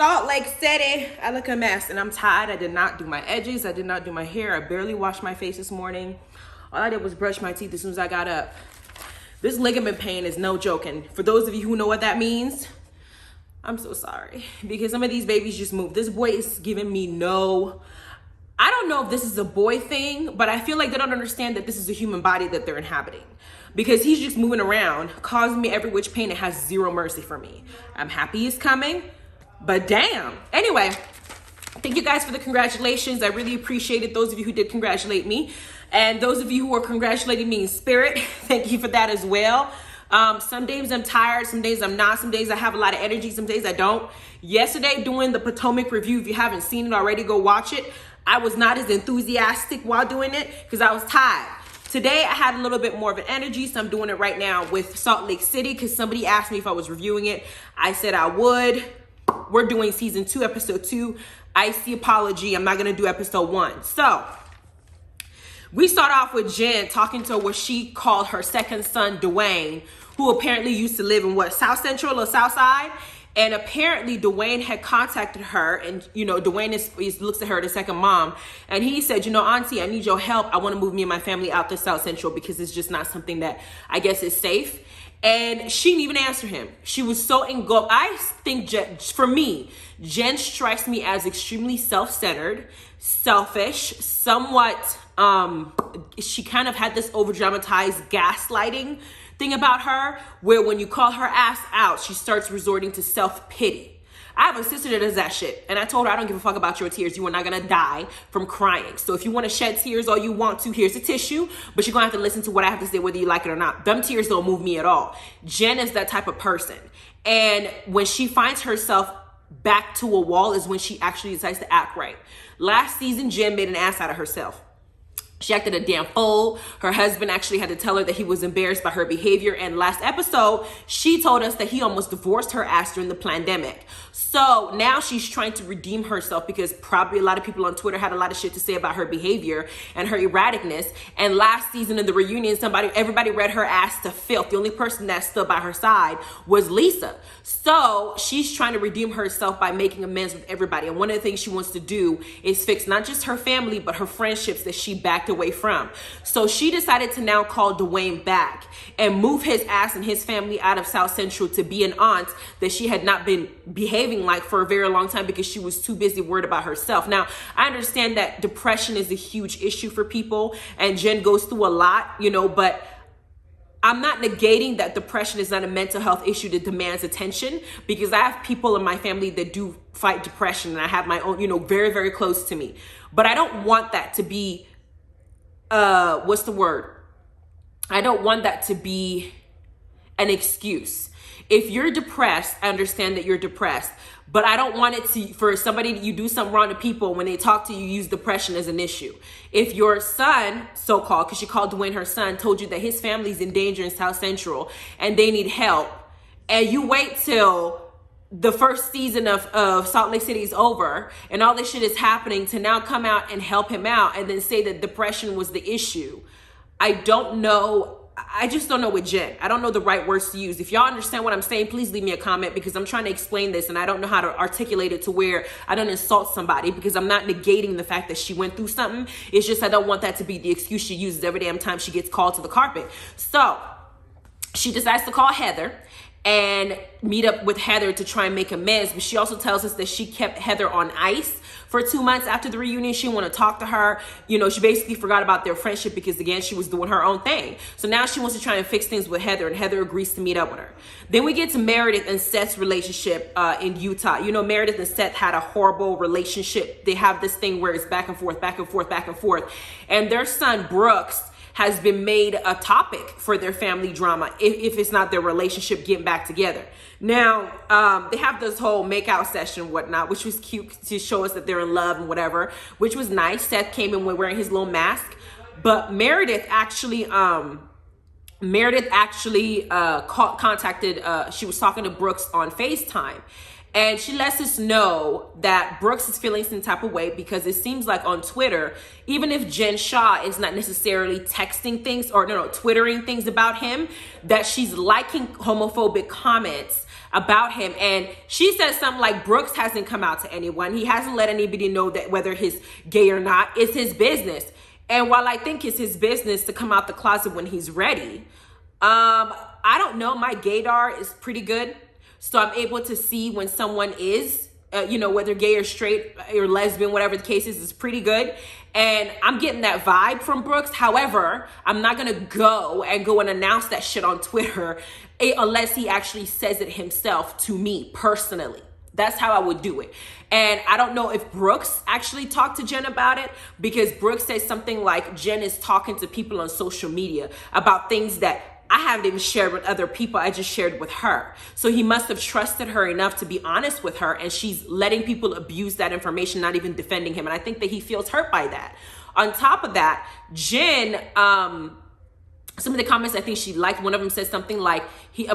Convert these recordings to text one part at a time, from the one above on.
Salt Lake City, I look a mess and I'm tired. I did not do my edges. I did not do my hair. I barely washed my face this morning. All I did was brush my teeth as soon as I got up. This ligament pain is no joking. For those of you who know what that means, I'm so sorry because some of these babies just move. This boy is giving me I don't know if this is a boy thing, but I feel like they don't understand that this is a human body that they're inhabiting because he's just moving around, causing me every which pain and has zero mercy for me. I'm happy he's coming. But damn. Anyway, thank you guys for the congratulations. I really appreciate it. Those of you who did congratulate me. And those of you who are congratulating me in spirit, thank you for that as well. Some days I'm tired, some days I'm not, some days I have a lot of energy, some days I don't. Yesterday doing the Potomac review, if you haven't seen it already, go watch it. I was not as enthusiastic while doing it because I was tired. Today I had a little bit more of an energy, so I'm doing it right now with Salt Lake City because somebody asked me if I was reviewing it. I said I would. We're doing season 2, episode 2. Icy apology. I'm not going to do episode 1. So we start off with Jen talking to what she called her second son, Dwayne, who apparently used to live in South Central or South Side. And apparently Dwayne had contacted her and, Dwayne looks at her, the second mom. And he said, Auntie, I need your help. I want to move me and my family out to South Central because it's just not something that I guess is safe. And she didn't even answer him. She was so engulfed. I think, for me, Jen strikes me as extremely self-centered, selfish, somewhat, she kind of had this over-dramatized gaslighting thing about her, where when you call her ass out, she starts resorting to self-pity. I have a sister that does that shit. And I told her, I don't give a fuck about your tears. You are not going to die from crying. So if you want to shed tears all you want to, here's a tissue. But you're going to have to listen to what I have to say, whether you like it or not. Them tears don't move me at all. Jen is that type of person. And when she finds herself back to a wall is when she actually decides to act right. Last season, Jen made an ass out of herself. She acted a damn fool. Her husband actually had to tell her that he was embarrassed by her behavior. And last episode, she told us that he almost divorced her ass during the pandemic. So now she's trying to redeem herself because probably a lot of people on Twitter had a lot of shit to say about her behavior and her erraticness. And last season in the reunion, everybody read her ass to filth. The only person that stood by her side was Lisa. So she's trying to redeem herself by making amends with everybody. And one of the things she wants to do is fix not just her family, but her friendships that she backed away from. So she decided to now call Dwayne back and move his ass and his family out of South Central to be an aunt that she had not been behaving like for a very long time because she was too busy worried about herself. Now, I understand that depression is a huge issue for people and Jen goes through a lot, but I'm not negating that depression is not a mental health issue that demands attention because I have people in my family that do fight depression and I have my own, very, very close to me. But I don't want that to be I don't want that to be an excuse. If you're depressed, I understand that you're depressed, but I don't want it for somebody that you do something wrong to people when they talk to you, use depression as an issue. If your son, so-called, because she called Dwayne her son, told you that his family's in danger in South Central and they need help, and you wait till the first season of Salt Lake City is over and all this shit is happening to now come out and help him out and then say that depression was the issue. I don't know. I just don't know with Jen. I don't know the right words to use. If y'all understand what I'm saying, please leave me a comment because I'm trying to explain this and I don't know how to articulate it to where I don't insult somebody because I'm not negating the fact that she went through something. It's just I don't want that to be the excuse she uses every damn time she gets called to the carpet. So she decides to call Heather and meet up with Heather to try and make amends. But she also tells us that she kept Heather on ice for 2 months after the reunion. She didn't want to talk to her. She basically forgot about their friendship because, again, she was doing her own thing. So now she wants to try and fix things with Heather, and Heather agrees to meet up with her. Then we get to Meredith and Seth's relationship in Utah. Meredith and Seth had a horrible relationship. They have this thing where it's back and forth, back and forth, back and forth. And their son, Brooks, has been made a topic for their family drama if it's not their relationship getting back together. Now, they have this whole makeout session and whatnot, which was cute to show us that they're in love and whatever, which was nice. Seth came in wearing his little mask, but Meredith actually contacted, she was talking to Brooks on FaceTime. And she lets us know that Brooks is feeling some type of way because it seems like on Twitter, even if Jen Shah is not necessarily texting things or twittering things about him, that she's liking homophobic comments about him. And she says something like, Brooks hasn't come out to anyone. He hasn't let anybody know that whether he's gay or not. It's his business. And while I think it's his business to come out the closet when he's ready, I don't know. My gaydar is pretty good. So I'm able to see when someone is, whether gay or straight or lesbian, whatever the case is pretty good. And I'm getting that vibe from Brooks. However, I'm not going to go and announce that shit on Twitter unless he actually says it himself to me personally. That's how I would do it. And I don't know if Brooks actually talked to Jen about it, because Brooks says something like Jen is talking to people on social media about things that I haven't even shared with other people. I just shared with her. So he must have trusted her enough to be honest with her, and she's letting people abuse that information, not even defending him. And I think that he feels hurt by that. On top of that, Jen, some of the comments I think she liked, one of them said something like,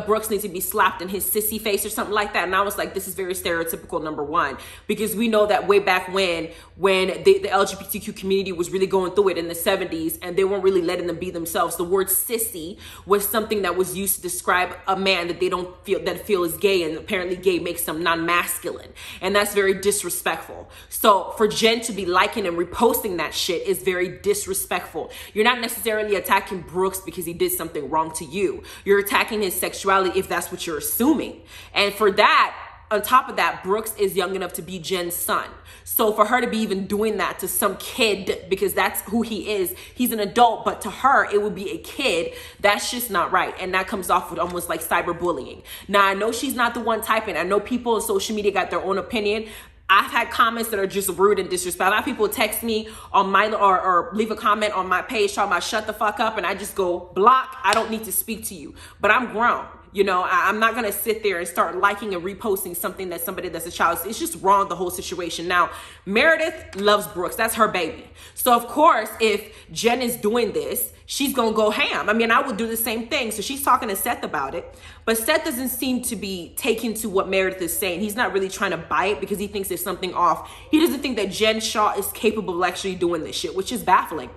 Brooks needs to be slapped in his sissy face or something like that. And I was like, this is very stereotypical, number one, because we know that way back when the LGBTQ community was really going through it in the 70s and they weren't really letting them be themselves. The word sissy was something that was used to describe a man that they don't feel is gay, and apparently gay makes them non-masculine. And that's very disrespectful. So for Jen to be liking and reposting that shit is very disrespectful. You're not necessarily attacking Brooks because he did something wrong to you. You're attacking his sexuality if that's what you're assuming. And for that, on top of that, Brooks is young enough to be Jen's son. So for her to be even doing that to some kid, because that's who he is, he's an adult, but to her, it would be a kid. That's just not right. And that comes off with almost like cyberbullying. Now, I know she's not the one typing. I know people on social media got their own opinion. I've had comments that are just rude and disrespectful. A lot of people text me on my or leave a comment on my page talking about shut the fuck up, and I just go block. I don't need to speak to you, but I'm grown. I'm not going to sit there and start liking and reposting something that somebody that's a child. It's just wrong, the whole situation. Now, Meredith loves Brooks. That's her baby. So, of course, if Jen is doing this, she's going to go ham. I mean, I would do the same thing. So she's talking to Seth about it. But Seth doesn't seem to be taken to what Meredith is saying. He's not really trying to buy it because he thinks there's something off. He doesn't think that Jen Shah is capable of actually doing this shit, which is baffling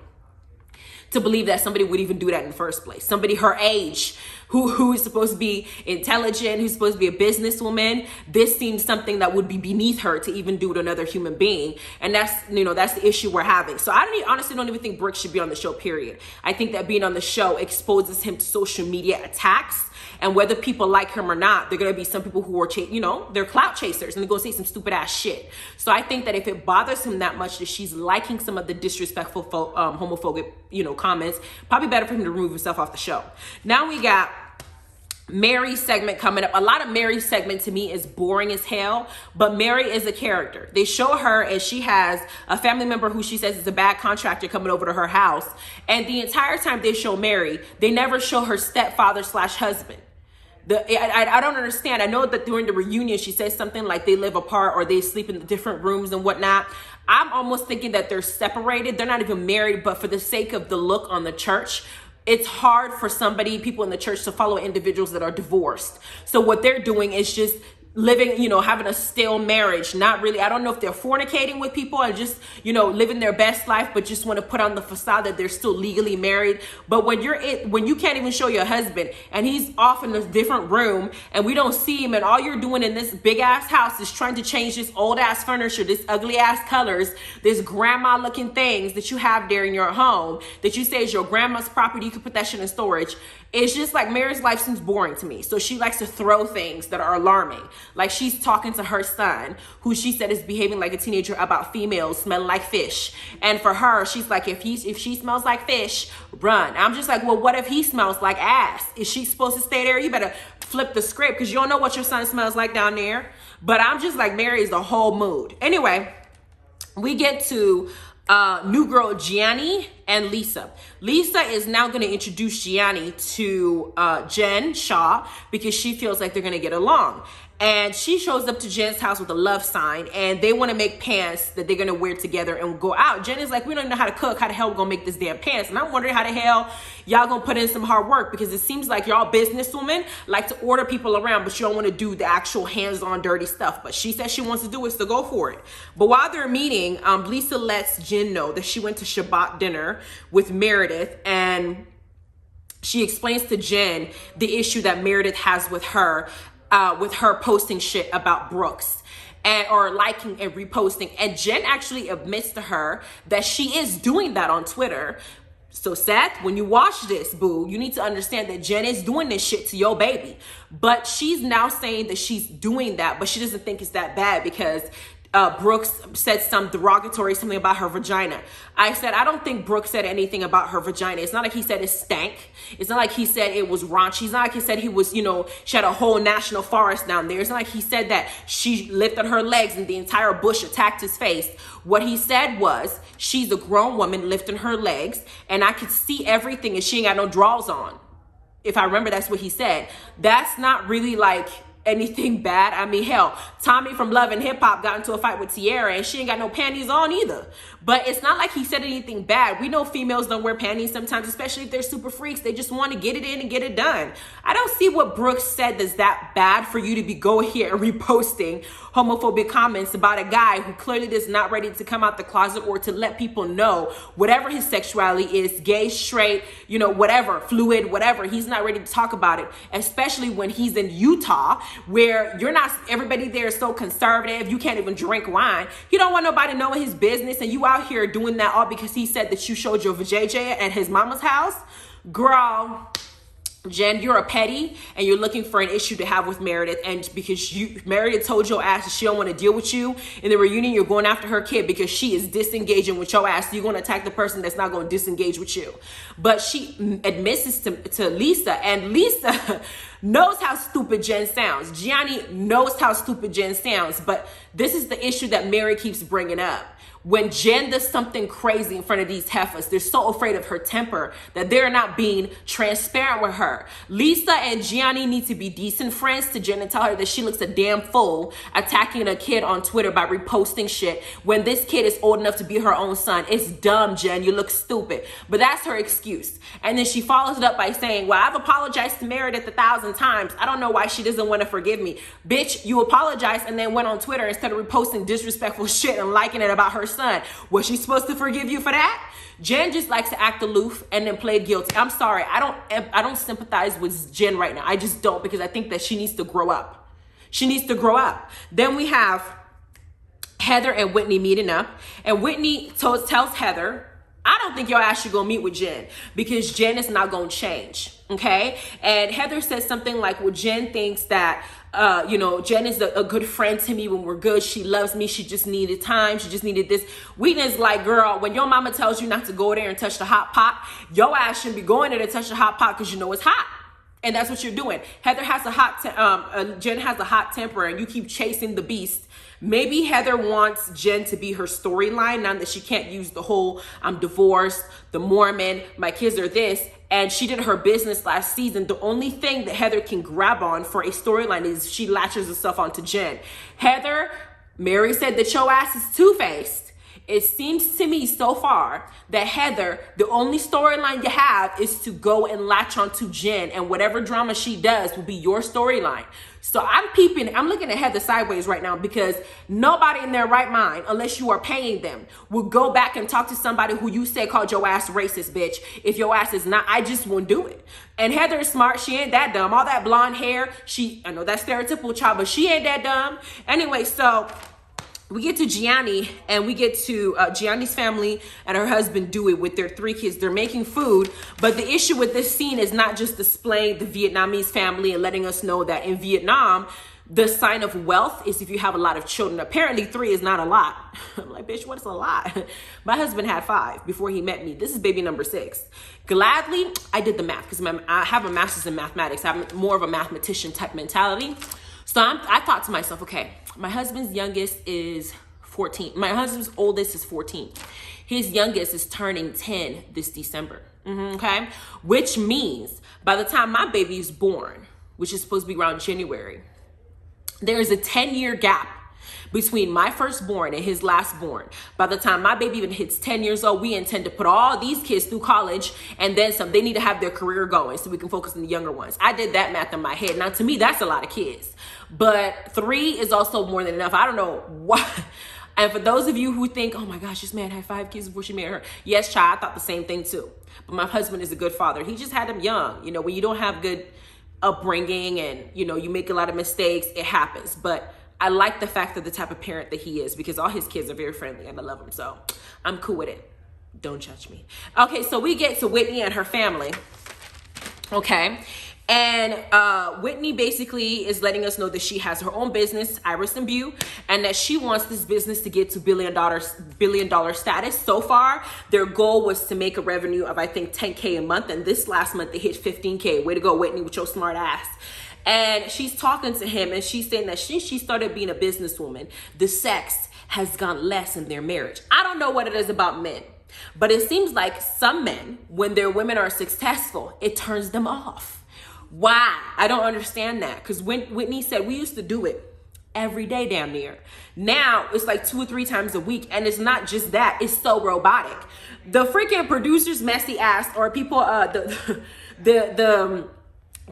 to believe that somebody would even do that in the first place. Somebody her age, who is supposed to be intelligent, who's supposed to be a businesswoman. This seems something that would be beneath her to even do to another human being. And that's the issue we're having. So I honestly don't even think Brooks should be on the show, period. I think that being on the show exposes him to social media attacks. And whether people like him or not, there are going to be some people who are, they're clout chasers and they're going to say some stupid ass shit. So I think that if it bothers him that much that she's liking some of the disrespectful, homophobic, comments, probably better for him to remove himself off the show. Now we got Mary's segment coming up. A lot of Mary's segment to me is boring as hell, but Mary is a character. They show her and she has a family member who she says is a bad contractor coming over to her house. And the entire time they show Mary, they never show her stepfather/husband. I don't understand. I know that during the reunion, she says something like they live apart or they sleep in different rooms and whatnot. I'm almost thinking that they're separated. They're not even married, but for the sake of the look on the church, it's hard for people in the church to follow individuals that are divorced. So what they're doing is just living, having a stale marriage. Not really. I don't know if they're fornicating with people and just, living their best life, but just want to put on the facade that they're still legally married. But when you can't even show your husband and he's off in a different room and we don't see him, and all you're doing in this big ass house is trying to change this old ass furniture, this ugly ass colors, this grandma looking things that you have there in your home that you say is your grandma's property, you could put that shit in storage. It's just like Mary's life seems boring to me. So she likes to throw things that are alarming. Like she's talking to her son, who she said is behaving like a teenager about females smelling like fish. And for her, she's like, if she smells like fish, run. I'm just like, well, what if he smells like ass? Is she supposed to stay there? You better flip the script because you don't know what your son smells like down there. But I'm just like, Mary is the whole mood. Anyway, we get to new girl Gianni and Lisa. Lisa is now going to introduce Gianni to Jen Shah because she feels like they're going to get along. And she shows up to Jen's house with a love sign, and they want to make pants that they're going to wear together and go out. Jen is like, we don't even know how to cook. How the hell we going to make this damn pants? And I'm wondering how the hell y'all going to put in some hard work, because it seems like y'all businesswomen like to order people around, but you don't want to do the actual hands-on dirty stuff. But she says she wants to do it, so go for it. But while they're meeting, Lisa lets Jen know that she went to Shabbat dinner with Meredith, and she explains to Jen the issue that Meredith has with her. with her posting shit about Brooks. Or liking and reposting. And Jen actually admits to her that she is doing that on Twitter. So Seth, when you watch this, boo, you need to understand that Jen is doing this shit to your baby. But she's now saying that she's doing that, but she doesn't think it's that bad because Brooks said some derogatory, something about her vagina. I said, I don't think Brooks said anything about her vagina. It's not like he said it stank. It's not like he said it was raunchy. It's not like he said he was, she had a whole national forest down there. It's not like he said that she lifted her legs and the entire bush attacked his face. What he said was, she's a grown woman lifting her legs and I could see everything and she ain't got no drawers on. If I remember, that's what he said. That's not really like anything bad. I mean, hell, Tommy from Love and Hip Hop got into a fight with Tiara and she ain't got no panties on either. But it's not like he said anything bad. We know females don't wear panties sometimes, especially if they're super freaks. They just want to get it in and get it done. I don't see what Brooks said that's that bad for you to be going here and reposting homophobic comments about a guy who clearly is not ready to come out the closet or to let people know whatever his sexuality is, gay, straight, whatever, fluid, whatever. He's not ready to talk about it, especially when he's in Utah where everybody there is so conservative. You can't even drink wine. He don't want nobody knowing his business and you out here doing that all because he said that you showed your vajayjay at his mama's house. Girl, Jen, you're a petty and you're looking for an issue to have with Meredith, and because Meredith told your ass that she don't want to deal with you in the reunion, you're going after her kid because she is disengaging with your ass. So you're going to attack the person that's not going to disengage with you. But she admits this to Lisa, and Lisa knows how stupid Jen sounds. Gianni knows how stupid Jen sounds, but this is the issue that Mary keeps bringing up. When Jen does something crazy in front of these heifers, they're so afraid of her temper that they're not being transparent with her. Lisa and Gianni need to be decent friends to Jen and tell her that she looks a damn fool attacking a kid on Twitter by reposting shit when this kid is old enough to be her own son. It's dumb, Jen. You look stupid. But that's her excuse. And then she follows it up by saying, well, I've apologized to Meredith 1,000 times. I don't know why she doesn't want to forgive me. Bitch, you apologized and then went on Twitter instead of reposting disrespectful shit and liking it about her son. Was she supposed to forgive you for that? Jen just likes to act aloof and then play guilty. I'm sorry. I don't sympathize with Jen right now. I just don't, because I think that she needs to grow up. She needs to grow up. Then we have Heather and Whitney meeting up, and Whitney tells Heather, I don't think your ass should go meet with Jen because Jen is not going to change. Okay. And Heather says something like, well, Jen thinks that, Jen is a good friend to me when we're good. She loves me. She just needed time. She just needed this. Whitney's like, girl, when your mama tells you not to go there and touch the hot pot, your ass shouldn't be going there to touch the hot pot because you know it's hot. And that's what you're doing. Heather has Jen has a hot temper and you keep chasing the beast. Maybe Heather wants Jen to be her storyline now that she can't use the whole I'm divorced, the Mormon, my kids are this. And she did her business last season. The only thing that Heather can grab on for a storyline is she latches herself onto Jen. Heather, Mary said that your ass is two-faced. It seems to me so far that Heather, the only storyline you have is to go and latch onto Jen, and whatever drama she does will be your storyline. So I'm looking at Heather sideways right now because nobody in their right mind, unless you are paying them, will go back and talk to somebody who you said called your ass racist, bitch. If your ass is not, I just won't do it. And Heather is smart. She ain't that dumb. All that blonde hair, I know that's stereotypical, child, but she ain't that dumb. Anyway, so we get to Gianni, and we get to Gianni's family and her husband Dewey with their 3 kids. They're making food, but the issue with this scene is not just displaying the Vietnamese family and letting us know that in Vietnam, the sign of wealth is if you have a lot of children. Apparently 3 is not a lot. I'm like, bitch, what's a lot? My husband had 5 before he met me. This is baby number 6. Gladly, I did the math because I have a master's in mathematics. I have more of a mathematician type mentality. So I thought to myself, okay, my husband's youngest is 14. My husband's oldest is 14. His youngest is turning 10 this December. Okay. Which means by the time my baby is born, which is supposed to be around January, there is a 10-year gap between my firstborn and his lastborn. By the time my baby even hits 10 years old, we intend to put all these kids through college and then some. They need to have their career going so we can focus on the younger ones. I did that math in my head. Now, to me, that's a lot of kids. But 3 is also more than enough. I don't know why. And for those of you who think, oh my gosh, this man had 5 kids before she married her. Yes, child, I thought the same thing too. But my husband is a good father. He just had them young. When you don't have good upbringing and, you know, you make a lot of mistakes. It happens. But I like the fact that the type of parent that he is, because all his kids are very friendly and I love them. So I'm cool with it. Don't judge me. Okay, so we get to Whitney and her family. Okay. And Whitney basically is letting us know that she has her own business, Iris and Bew, and that she wants this business to get to billion dollar status. So far, their goal was to make a revenue of, I think, 10K a month. And this last month, they hit 15K. Way to go, Whitney, with your smart ass. And she's talking to him and she's saying that since she started being a businesswoman, the sex has gone less in their marriage. I don't know what it is about men, but it seems like some men, when their women are successful, it turns them off. Why? I don't understand that. Because Whitney said we used to do it every day damn near. Now it's like 2 or 3 times a week. And it's not just that. It's so robotic. The freaking producers messy ass, or people, the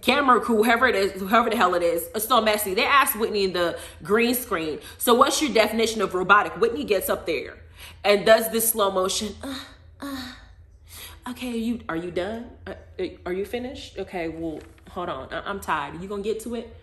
camera crew, whoever the hell it is so messy. They asked Whitney in the green screen, so what's your definition of robotic? Whitney gets up there and does this slow motion. Okay, are you done? Are you finished? Okay, well, hold on. I'm tired. Are you gonna get to it?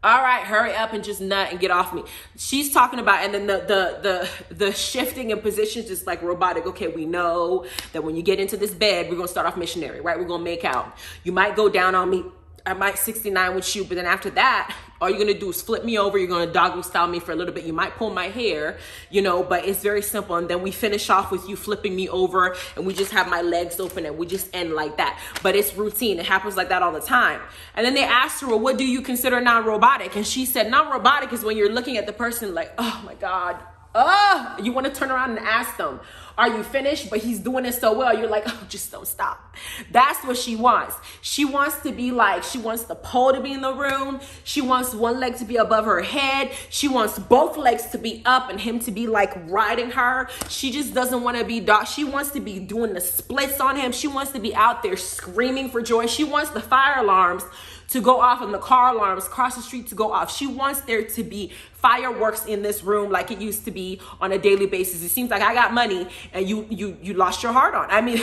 All right, hurry up and just nut and get off me. She's talking about, and then the shifting in positions is like robotic. Okay, we know that when you get into this bed, we're gonna start off missionary, right? We're gonna make out. You might go down on me. I might 69 with you, but then after that, all you're gonna do is flip me over. You're gonna doggy style me for a little bit. You might pull my hair, you know, but it's very simple. And then we finish off with you flipping me over and we just have my legs open and we just end like that. But it's routine. It happens like that all the time. And then they asked her, well, what do you consider non-robotic? And she said, non-robotic is when you're looking at the person like, oh my God. Oh, you want to turn around and ask them, are you finished? But he's doing it so well. You're like, oh, just don't stop. That's what she wants. She wants to be like, she wants the pole to be in the room. She wants one leg to be above her head. She wants both legs to be up and him to be like riding her. She just doesn't want to be dog. She wants to be doing the splits on him. She wants to be out there screaming for joy. She wants the fire alarms to go off and the car alarms across the street to go off. She wants there to be fireworks in this room like it used to be on a daily basis. It seems like I got money and you lost your heart on. I mean,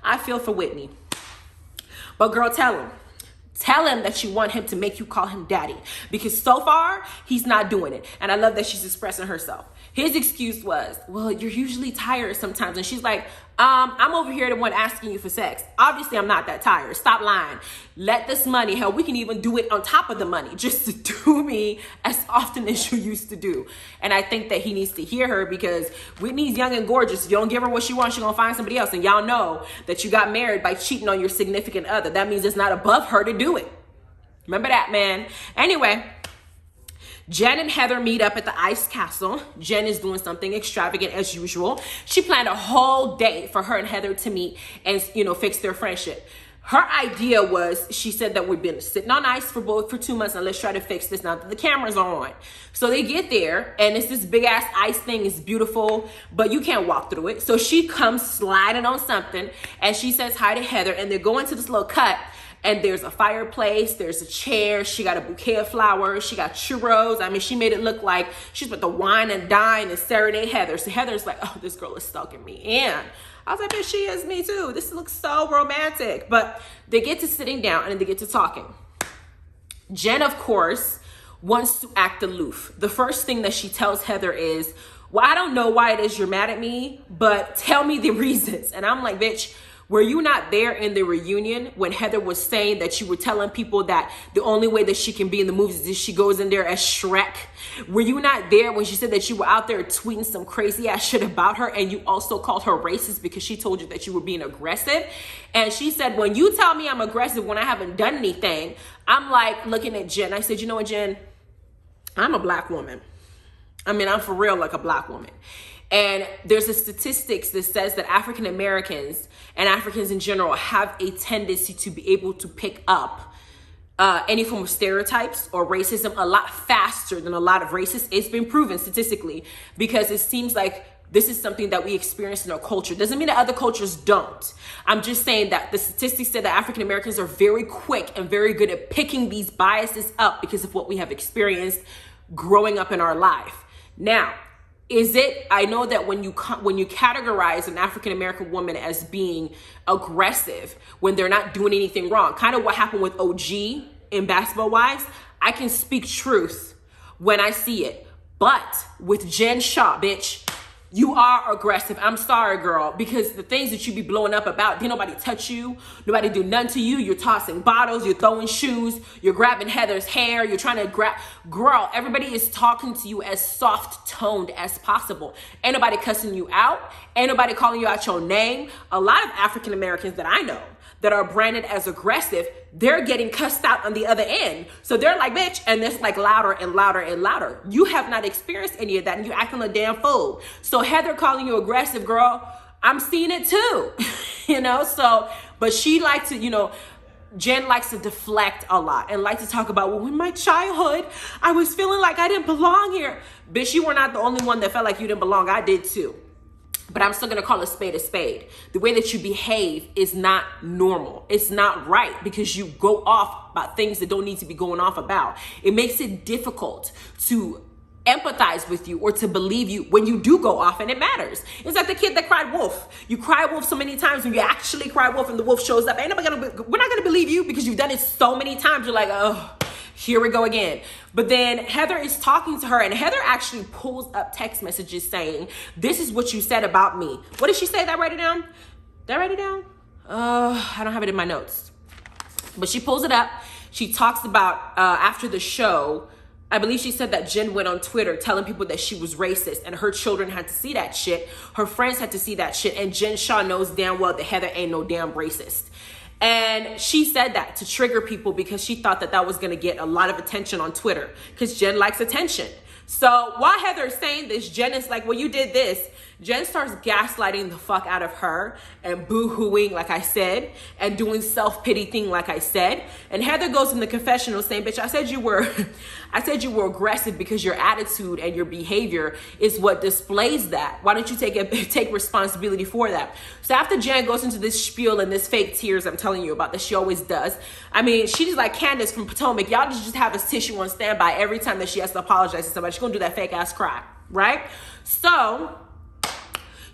I feel for Whitney. But girl, tell him that you want him to make you call him daddy, because so far he's not doing it. And I love that she's expressing herself. His excuse was, well, you're usually tired sometimes. And she's like, I'm over here the one asking you for sex. Obviously, I'm not that tired. Stop lying. Let this money, hell, we can even do it on top of the money, just to do me as often as you used to do. And I think that he needs to hear her, because Whitney's young and gorgeous. If you don't give her what she wants, she's going to find somebody else. And y'all know that you got married by cheating on your significant other. That means it's not above her to do it. Remember that, man. Anyway, Jen and Heather meet up at the Ice Castle. Jen is doing something extravagant as usual. She planned a whole day for her and Heather to meet and, you know, fix their friendship. Her idea was, she said that we've been sitting on ice for 2 months and let's try to fix this now that the cameras are on. So they get there and it's this big ass ice thing. It's beautiful, but you can't walk through it. So she comes sliding on something and she says hi to Heather, and they're going to this little cut. And there's a fireplace, there's a chair, she got a bouquet of flowers, she got churros. I mean, she made it look like she's about to wine and dine and serenade Heather. So Heather's like, oh, this girl is stalking me in. I was like, bitch, she is me too. This looks so romantic. But they get to sitting down and they get to talking. Jen, of course, wants to act aloof. The first thing that she tells Heather is, well, I don't know why it is you're mad at me, but tell me the reasons. And I'm like, bitch, were you not there in the reunion when Heather was saying that you were telling people that the only way that she can be in the movies is if she goes in there as Shrek? Were you not there when she said that you were out there tweeting some crazy ass shit about her, and you also called her racist because she told you that you were being aggressive? And she said, when you tell me I'm aggressive when I haven't done anything, I'm like looking at Jen. I said, you know what, Jen? I'm a black woman. I mean, I'm for real like a black woman. And there's a statistics that says that African Americans and Africans in general have a tendency to be able to pick up any form of stereotypes or racism a lot faster than a lot of racists. It's been proven statistically, because it seems like this is something that we experience in our culture. Doesn't mean that other cultures don't. I'm just saying that the statistics say that African Americans are very quick and very good at picking these biases up because of what we have experienced growing up in our life. Now, is it, I know that when you categorize an African-American woman as being aggressive when they're not doing anything wrong, kind of what happened with OG, in Basketball Wives, I can speak truth when I see it. But with Jen Shah, bitch, you are aggressive. I'm sorry, girl, because the things that you be blowing up about, didn't nobody touch you, nobody do nothing to you. You're tossing bottles, you're throwing shoes, you're grabbing Heather's hair, you're trying to grab, girl, everybody is talking to you as soft-toned as possible. Ain't nobody cussing you out, ain't nobody calling you out your name. A lot of African Americans that I know that are branded as aggressive, they're getting cussed out on the other end. So they're like, bitch, and it's like louder and louder and louder. You have not experienced any of that, and you acting like a damn fool. So Heather calling you aggressive, girl, I'm seeing it too, you know? So, but she likes to, you know, Jen likes to deflect a lot and likes to talk about, well, in my childhood, I was feeling like I didn't belong here. Bitch, you were not the only one that felt like you didn't belong. I did too. But I'm still gonna call a spade a spade. The way that you behave is not normal. It's not right because you go off about things that don't need to be going off about. It makes it difficult to empathize with you or to believe you when you do go off, and it matters. It's like the kid that cried wolf. You cry wolf so many times, when you actually cry wolf and the wolf shows up, we're not gonna believe you because you've done it so many times. You're like, oh, here we go again. But then Heather is talking to her, and Heather actually pulls up text messages saying, this is what you said about me. What did she say? Did I write it down? Did I write it down? I don't have it in my notes. But she pulls it up. She talks about after the show, I believe she said that Jen went on Twitter telling people that she was racist, and her children had to see that shit. Her friends had to see that shit. And Jen Shah knows damn well that Heather ain't no damn racist. And she said that to trigger people because she thought that that was going to get a lot of attention on Twitter because Jen likes attention. So while Heather is saying this, Jen is like, well, you did this. Jen starts gaslighting the fuck out of her and boo-hooing, like I said, and doing self-pity thing, like I said. And Heather goes in the confessional saying, bitch, I said you were aggressive because your attitude and your behavior is what displays that. Why don't you take responsibility for that? So after Jen goes into this spiel and this fake tears I'm telling you about that she always does. I mean, she's like Candace from Potomac. Y'all just have a tissue on standby every time that she has to apologize to somebody. She's gonna do that fake ass cry, right? So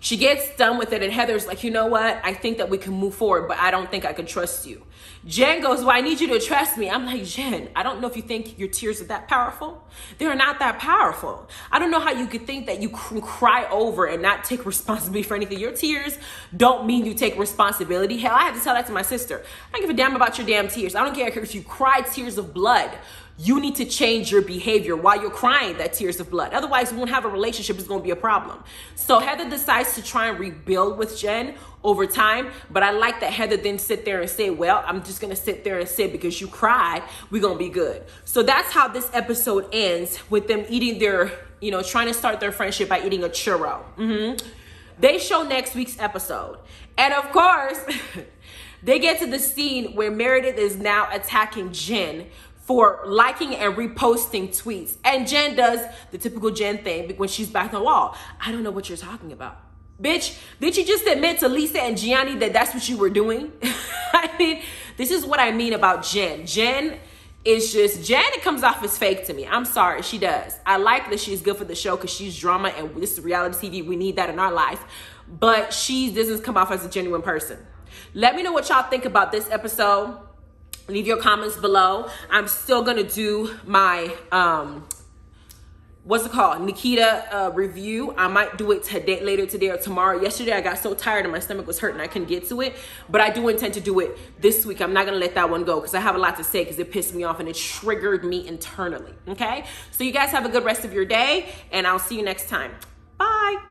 she gets done with it, and Heather's like, you know what? I think that we can move forward, but I don't think I can trust you. Jen goes, well, I need you to trust me. I'm like, Jen, I don't know if you think your tears are that powerful. They're not that powerful. I don't know how you could think that you can cry over and not take responsibility for anything. Your tears don't mean you take responsibility. Hell, I had to tell that to my sister. I don't give a damn about your damn tears. I don't care if you cry tears of blood. You need to change your behavior while you're crying that tears of blood. Otherwise, we won't have a relationship. It's going to be a problem. So Heather decides to try and rebuild with Jen over time. But I like that Heather didn't sit there and say, well, I'm just going to sit there and say, because you cried, we're going to be good. So that's how this episode ends, with them eating their, you know, trying to start their friendship by eating a churro. They show next week's episode. And of course, they get to the scene where Meredith is now attacking Jen for liking and reposting tweets. And Jen does the typical Jen thing when she's back on the wall. I don't know what you're talking about. Bitch, did you just admit to Lisa and Gianni that that's what you were doing? I mean, this is what I mean about Jen. Jen is just, Jen, it comes off as fake to me. I'm sorry, she does. I like that she's good for the show because she's drama, and this is reality TV. We need that in our life. But she doesn't come off as a genuine person. Let me know what y'all think about this episode. Leave your comments below. I'm still gonna do my what's it called, Nikita review. I might do it today, later today or tomorrow. Yesterday I got so tired and my stomach was hurting I couldn't get to it, but I do intend to do it this week. I'm not gonna let that one go because I have a lot to say, because it pissed me off and it triggered me internally. Okay, so you guys have a good rest of your day, and I'll see you next time. Bye.